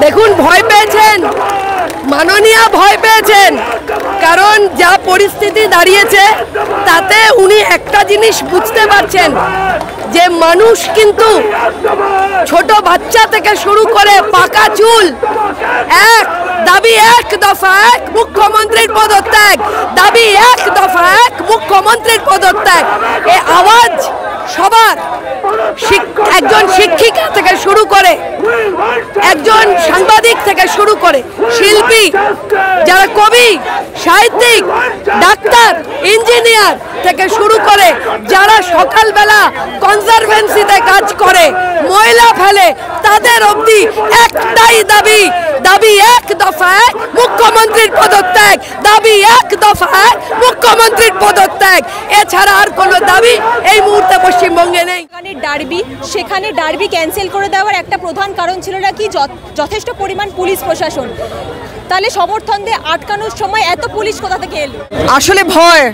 দেখুন ভয় পেয়েছেন, মাননীয়া ভয় পেয়েছেন, কারণ যা পরিস্থিতি দাঁড়িয়েছে তাতে উনি একটা জিনিস বুঝতে পারছেন যে মানুষ কিন্তু ছোট বাচ্চা থেকে শুরু করে পাকা চুল এক দাবি, এক দফা এক মুখ্যমন্ত্রীর পদত্যাগ, দাবি এক দফা এক মুখ্যমন্ত্রীর পদত্যাগ। এই আওয়াজ সবার, একজন শিক্ষিকা থেকে শুরু করে, একজন সাংবাদিক থেকে শুরু করে, শিল্পী, যারা কবি, সাহিত্যিক, ডাক্তার, ইঞ্জিনিয়ার থেকে শুরু করে, যারা সকালবেলা কনজারভেন্সিতে কাজ করে, ময়লা ফেলে, তাদের অবধি একটাই দাবি, দাবি এক দফা এক মুখ্যমন্ত্রীর পদত্যাগ, দাবি এক দফা এক মুখ্যমন্ত্রীর পদত্যাগ। এছাড়া আর কোনো দাবি এই মুহূর্তে পশ্চিমবঙ্গে নেই। সেখানে ডার্বি ক্যান্সেল করে দেওয়ার একটা প্রধান কারণ ছিল নাকি যথেষ্ট পরিমাণ পুলিশ প্রশাসন। তাহলে সমর্থনদের আটকানোর সময় এত পুলিশ কোথা থেকে এলো? আসলে ভয়,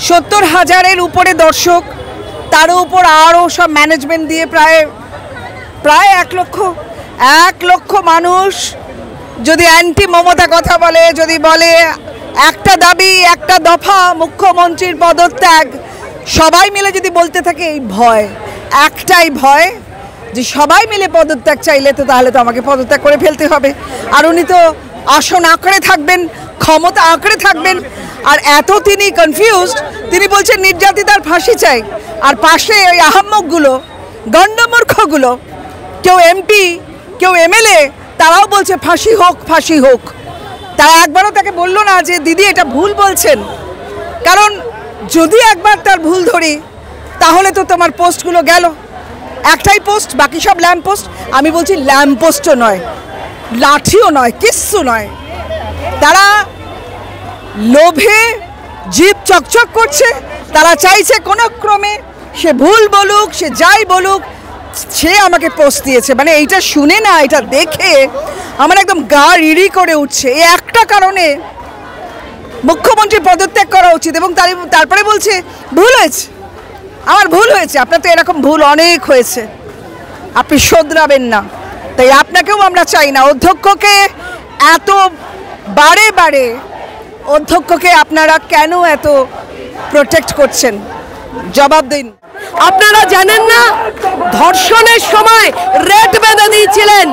70,000-এর উপরে দর্শক, তার উপর আরও সব ম্যানেজমেন্ট দিয়ে প্রায় 1 লক্ষ মানুষ যদি অ্যান্টি মমতা কথা বলে, যদি বলে একটা দাবি একটা দফা মুখ্যমন্ত্রীর পদত্যাগ, সবাই মিলে যদি বলতে থাকে, এই ভয়, একটাই ভয় যে সবাই মিলে পদত্যাগ চাইলে তো তাহলে তো আমাকে পদত্যাগ করে ফেলতে হবে। আর উনি তো আসন আঁকড়ে থাকবেন, ক্ষমতা আঁকড়ে থাকবেন। আর এত তিনি কনফিউজড, তিনি বলছেন নির্যাতিতার ফাঁসি চাই, আর পাশে ওই আহাম্মকগুলো, গণ্ডমূর্খগুলো, কেউ এমপি, কেউ এমএলএ, তারাও বলছে ফাঁসি হোক, ফাঁসি হোক। তারা একবারও তাকে বললো না যে দিদি এটা ভুল বলছেন, কারণ যদি একবার তার ভুল ধরি তাহলে তো তোমার পোস্টগুলো গেল। একটাই পোস্ট, বাকি সব ল্যাম্প পোস্ট। আমি বলছি ল্যাম্প পোস্টও নয়, লাঠিও নয়, কিচ্ছু নয়। তারা লোভে জিভ চকচক করছে, তারা চাইছে কোনো ক্রমে সে ভুল বলুক, সে যাই বলুক, সে আমাকে পোস্ট দিয়েছে। মানে এইটা শুনে না, এটা দেখে আমার একদম গা রিড়ি করে উঠছে। এই একটা কারণে মুখ্যমন্ত্রীর পদত্যাগ করা উচিত। এবং তারপরে বলছে ভুল হয়েছে, আমার ভুল হয়েছে। আপনার তো এরকম ভুল অনেক হয়েছে, আপনি শোধরাবেন না। তাই আপনাকেও আমরা চাই না। অধ্যক্ষকে এত বারে বারে, অধ্যক্ষকে আপনারা কেন এত প্রোটেক্ট করছেন? জবাব দিন। আপনারা জানেন না, ধর্ষণের সময় রেট বেঁধে দিয়েছিলেন।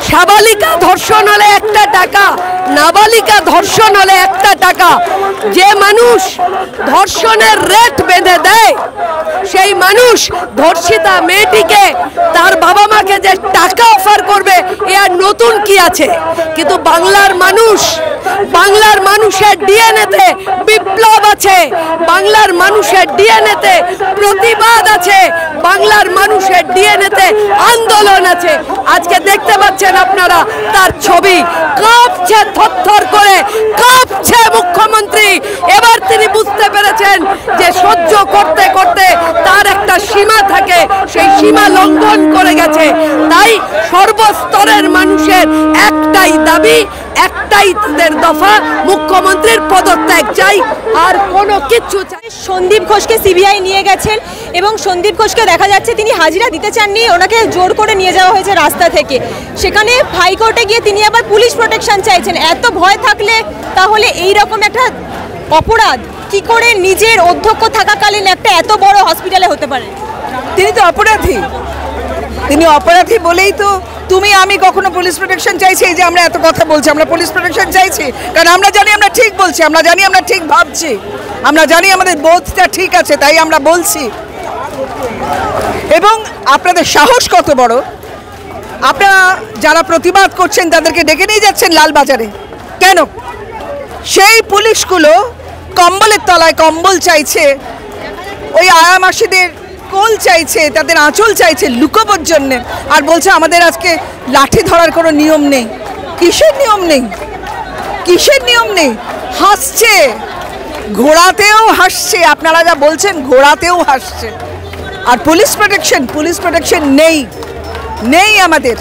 সাবালিকা ধর্ষণ হলে 1 টাকা, নাবালিকা ধর্ষণ হলে 1 টাকা। যে মানুষ ধর্ষণের রেট বেঁধে দেয়, সেই মানুষ ধর্ষিতা মেয়েটিকে তার বাবা মাকে যে টাকা অফার করবে, এ আর নতুন কি আছে? কিন্তু বাংলার মানুষ, বাংলার মানুষের ডিএনএতে বিপ্লব আছে, বাংলার মানুষের ডিএনএতে প্রতিবাদ আছে, বাংলার মানুষের ডিএনএতে আন্দোলন আছে। আজকে দেখতে পাচ্ছেন আপনারা তার ছবি, কাঁপছে থরথর করে, কাঁপছে মুখ্যমন্ত্রী। এবার তিনি বুঝতে পেরেছেন যে সহ্য করতে করতে তার একটা সীমা থাকে, সেই সীমা লঙ্ঘন করে গেছে। তাই সর্বস্তরের মানুষের একটাই দাবি, একটাই তাদের দফা, মুখ্যমন্ত্রীর পদত্যাগ চাই, আর কোনো কিচ্ছু চাই। সন্দীপ ঘোষকে সিবিআই নিয়ে গেছেন এবং সন্দীপ ঘোষকে দেখা যাচ্ছে তিনি হাজিরা দিতে চাননি, ওনাকে জোর করে নিয়ে যাওয়া হয়েছে রাস্তা থেকে। সেখানে হাইকোর্টে গিয়ে তিনি আবার পুলিশ প্রোটেকশন চাইছেন। এত ভয় থাকলে তাহলে এই রকম একটা অপরাধ কি করে নিজের অধ্যক্ষ থাকাকালীন একটা এত বড় হসপিটালে হতে পারে? তিনি তো অপরাধী, তিনি অপরাধী বলেই তো তুমি আমি কখনো পুলিশ প্রোটেকশন চাইছি। এই যে আমরা এত কথা বলছি, আমরা পুলিশ প্রোটেকশন চাইছি কারণ আমরা জানি আমরা ঠিক বলছি, আমরা জানি আমরা ঠিক ভাবছি, আমরা জানি আমাদের বোধটা ঠিক আছে, তাই আমরা বলছি। এবং আপনাদের সাহস কত বড়, আপনারা যারা প্রতিবাদ করছেন তাদেরকে ডেকে নিয়ে যাচ্ছেন লালবাজারে কেন? সেই পুলিশগুলো কম্বলের তলায় কম্বল চাইছে, ওই আয়া মাসিদের কোল চাইছে, তাদের আঁচল চাইছে লুকোবার জন্যে, আর বলছে আমাদের আজকে লাঠি ধরার কোনো নিয়ম নেই। কিসের নিয়ম নেই? কিসের নিয়ম নেই? হাসছে, ঘোড়াতেও হাসছে। আপনারা যা বলছেন ঘোড়াতেও হাসছে। আর পুলিশ প্রোটেকশন নেই, নেই আমাদের,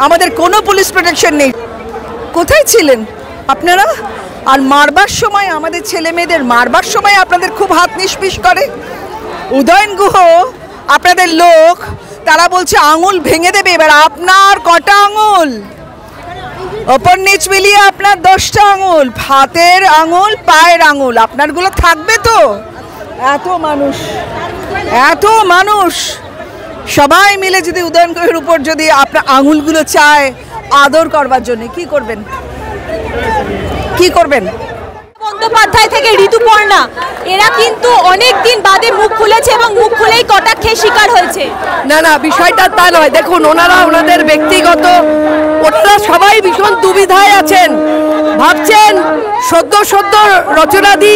আমাদের কোনো পুলিশ প্রোটেকশন নেই। কোথায় ছিলেন আপনারা? আর মারবার সময়, আমাদের ছেলে মেয়েদের মারবার সময় আপনাদের খুব হাত নিষ্পিস করে। উদয়ন গুহ আপনাদের লোক, তারা বলছে আঙুল ভেঙে দেবে। এবার আপনার কটা আঙুল? ওপর নিচ মিলিয়ে আপনার 10টা আঙুল, হাতের আঙুল, পায়ের আঙুল, আপনারগুলো থাকবে তো? এত মানুষ সবাই মিলে যদি উদয়ন গুহের উপর যদি আপনার আঙুলগুলো চায় আদর করবার জন্য, কি করবেন? বন্দ্যোপাধ্যায় থেকে ঋতুপর্ণা, এরা কিন্তু অনেক দিন বাদে মুখ খুলেছে এবং মুখ খুলেই কটাক্ষের শিকার হয়েছে। না, বিষয়টা তা নয়। দেখুন, ওনাদের ব্যক্তিগত, ওনারা সবাই ভীষণ দুবিধায় আছেন। ভাবছেন সদ্য রচনাদি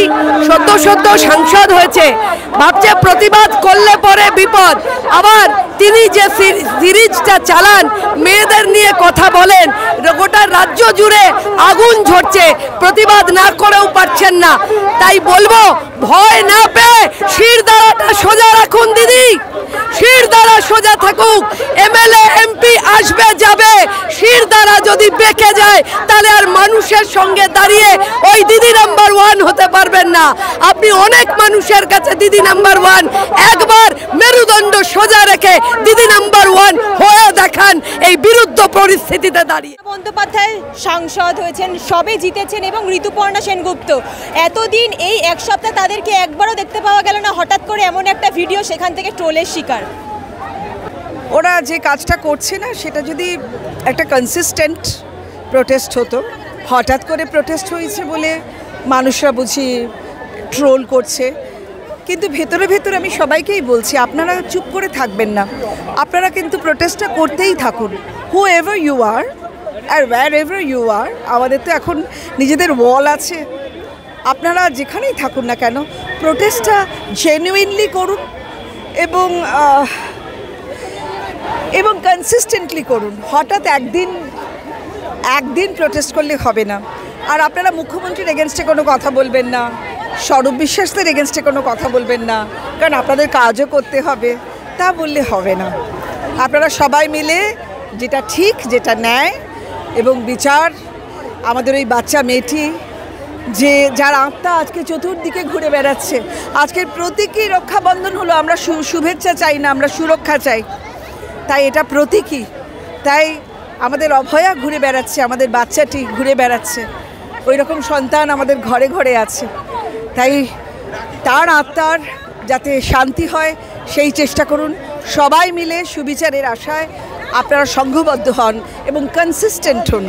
সদ্য সাংসদ হয়েছে, ভাবছে প্রতিবাদ করলে পরে বিপদ। আবার তিনি যে সিরিজটা চালান, মেয়েদের নিয়ে কথা বলেন, গোটা রাজ্য জুড়ে আগুন ঝরছে, প্রতিবাদ না করেও পারছেন না। তাই বলবো, ভয় না পেয়ে শিরদাঁড়াটা সোজা রাখুন দিদি, শিরদাঁড়া সোজা থাকুক। এমএলএ এমপি আসবে যাবে, শিরদাঁড়া যদি বেঁকে যায় তাহলে আর মানুষের সঙ্গে দাঁড়িয়ে ওই দিদি নাম্বার 1 হতে পারবেন না। আপনি অনেক মানুষের কাছে দিদি নাম্বার 1, একবার মেরুদণ্ড সোজা রেখে দিদি নাম্বার 1 হয়ে দেখান এই বিরুদ্ধ পরিস্থিতিতে দাঁড়িয়ে। বন্দ্যোপাধ্যায় সাংসদ হয়েছেন, সবে জিতেছেন, এবং ঋতুপর্ণা সেনগুপ্ত এতদিন এই এক সপ্তাহ তাদেরকে একবারও দেখতে পাওয়া গেল না। হঠাৎ করে এমন একটা ভিডিও, সেখান থেকে ট্রোলের শিকার। ওরা যে কাজটা করছে না, সেটা যদি একটা কনসিস্টেন্ট প্রোটেস্ট হতো, হঠাৎ করে প্রোটেস্ট হয়েছে বলে মানুষরা বুঝি ট্রোল করছে। কিন্তু ভেতরে ভেতরে আমি সবাইকেই বলছি, আপনারা চুপ করে থাকবেন না, আপনারা কিন্তু প্রোটেস্টটা করতেই থাকুন। Whoever you are are wherever you are, আমাদের তো এখন নিজেদের ওয়াল আছে, আপনারা যেখানেই থাকুন না কেন প্রোটেস্টটা জেনুইনলি করুন এবং কনসিস্টেন্টলি করুন। হঠাৎ একদিন প্রোটেস্ট করলে হবে না। আর আপনারা মুখ্যমন্ত্রীর এগেনস্টে কোনো কথা বলবেন না, স্বরূপ বিশ্বাসের এগেনস্টে কোনো কথা বলবেন না, কারণ আপনাদের কাজও করতে হবে, তা বললে হবে না। আপনারা সবাই মিলে যেটা ঠিক, যেটা ন্যায় এবং বিচার, আমাদের ওই বাচ্চা মেয়েটি যার আত্মা আজকে চতুর্দিকে ঘুরে বেড়াচ্ছে, আজকের প্রতীকী রক্ষাবন্ধন হলো, আমরা শুভেচ্ছা চাই না, আমরা সুরক্ষা চাই, তাই এটা প্রতীকী। তাই আমাদের অভয়া ঘুরে বেড়াচ্ছে, আমাদের বাচ্চাটি ঘুরে বেড়াচ্ছে, ওই রকম সন্তান আমাদের ঘরে ঘরে আছে। তাই তার আত্মার যাতে শান্তি হয় সেই চেষ্টা করুন। সবাই মিলে সুবিচারের আশায় আপনারা সংঘবদ্ধ হন এবং কনসিস্টেন্ট হন।